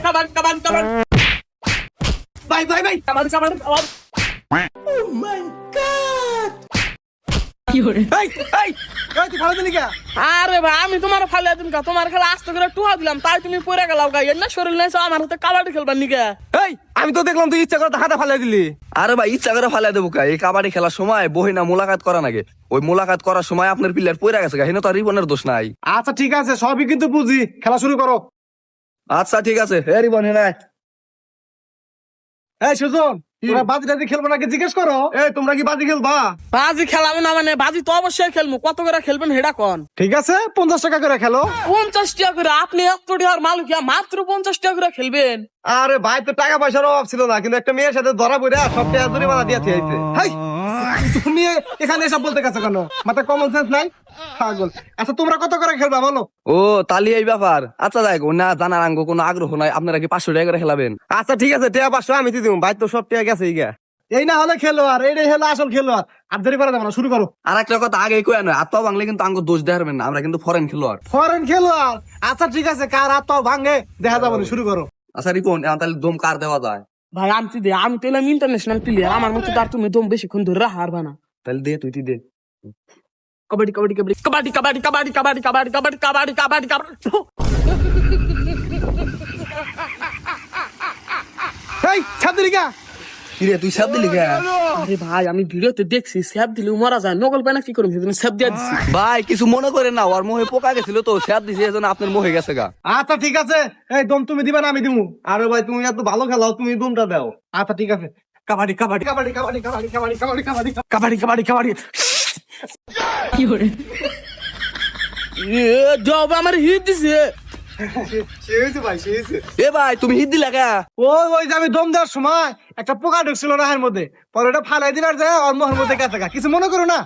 কাবান কাবান কাবান ভাই ভাই ভাই কাবান কাবান কাবান এই এই এই তুই ভালো দিলি কে? আরে ভাই আমি তোমার ফালে দিন কা তোমার খেলা আস্তে করে টুহা দিলাম তাই তুমি পড়ে গেলাও গা এর না শরীর নাই আমার হাতে কাবাডি খেলবার নিকে এই আমি তো দেখলাম তুই ইচ্ছা করে হাতে ফালাই দিলি। আরে ভাই ইচ্ছা করে ফালাই দেবো কা? এই কাবাডি খেলার সময় বহিনা মোলাকাত করা নাগে, ওই মোলাকাত করার সময় আপনার প্লেয়ার পড়ে গেছে গা, হেন তো আর রিবনের দোষ নাই। আচ্ছা ঠিক আছে, সবই কিন্তু বুঝি, খেলা শুরু করো। আচ্ছা ঠিক আছে, হে রিবন হে নাই। এই সুজন, তোরা বাজি টাজি খেলবো নাকি জিজ্ঞেস করো। এই তোমরা কি বাজি খেলবা? বাজি খেলাবো না মানে বাজি তো অবশ্যই খেলবো, কত করে খেলবেন হেডা কোন? ঠিক আছে 50 টাকা করে খেলো। 50 টাকা করে? আপনি এত টাকার মালিক মাত্র 50 টাকা করে খেলবেন? আরে ভাই তো টাকা পয়সার অভাব ছিল না, কিন্তু একটা মেয়ের সাথে ধরা পড়ে সব টাকা জরিমানা দিয়ে আইতে। হাই তুমি এখানে এসব বলতে গেছো কেন? মাথায় কমন সেন্স নাই পাগল। আচ্ছা তোমরা কত করে খেলবা বলো? ও তালি এই ব্যাপার। আচ্ছা যাই না জানার আঙ্গ কোনো আগ্রহ নাই, আপনারা কি 500 টাকা করে খেলাবেন? আচ্ছা ঠিক আছে, টাকা 500 আমি দিয়ে দিব, ভাই তো সব টাকা গেছে ইগা। এই না হলে খেলো, আর এইটাই হলো আসল খেলো। আর দেরি করে দেবো না, শুরু করো। আর একটা কথা আগে কই নয়, আত্মা বাংলা কিন্তু আঙ্গ দোষ দেখাবেন না, আমরা কিন্তু ফরেন খেলোয়াড়। ফরেন খেলো আর। আচ্ছা ঠিক আছে, কার হাত পাও ভাঙে দেখা যাবো না, শুরু করো। আচ্ছা রিপন এখন তাহলে দম কার দেওয়া যায়? ভাই আমি তো আমি তো এলাম ইন্টারন্যাশনাল প্লেয়ার, আমার মতো তার তুমি দম বেশিক্ষণ ধরে হারবা না। তাহলে দে তুই দে। কাবাডি কাবাডি কাবাডি কাবাডি কাবাডি কাবাডি কাবাডি কাবাডি কাবাডি কাবাডি কাবাডি কাবাডি। এই ছাত্রিকা কিরে তুই সব দিলি কে? আরে ভাই আমি ভিডিওতে দেখছি স্যাপ দিলে মারা যায়, নকল পায় না কি করবো সেদিন স্যাপ দিয়ে দিচ্ছি। ভাই কিছু মনে করেন না, ওর মোহে পোকা গেছিল তো স্যাপ দিছে, এজন্য আপনার মোহে গেছে গা। আচ্ছা ঠিক আছে, এই দম তুমি দিবা না আমি দিমু। আরে ভাই তুমি এত ভালো খেলাও, তুমি দমটা দাও। আচ্ছা ঠিক আছে, কাবাডি কাবাডি কাবাডি কাবাডি কাবাডি কাবাডি কাবাডি কাবাডি কাবাডি কাবাডি কাবাডি। কি করে জব আমার হিট দিছে। শেষ ভাই শেষ। এ ভাই তুমি হিট দিলা কে? ওই যে আমি দম দেওয়ার সময় একটা পোকা ঢুকছিল রাহের মধ্যে, পরে ওটা ফালাই দিবার যায় ওর মোহের মধ্যে গেছে গা, কিছু মনে করো না।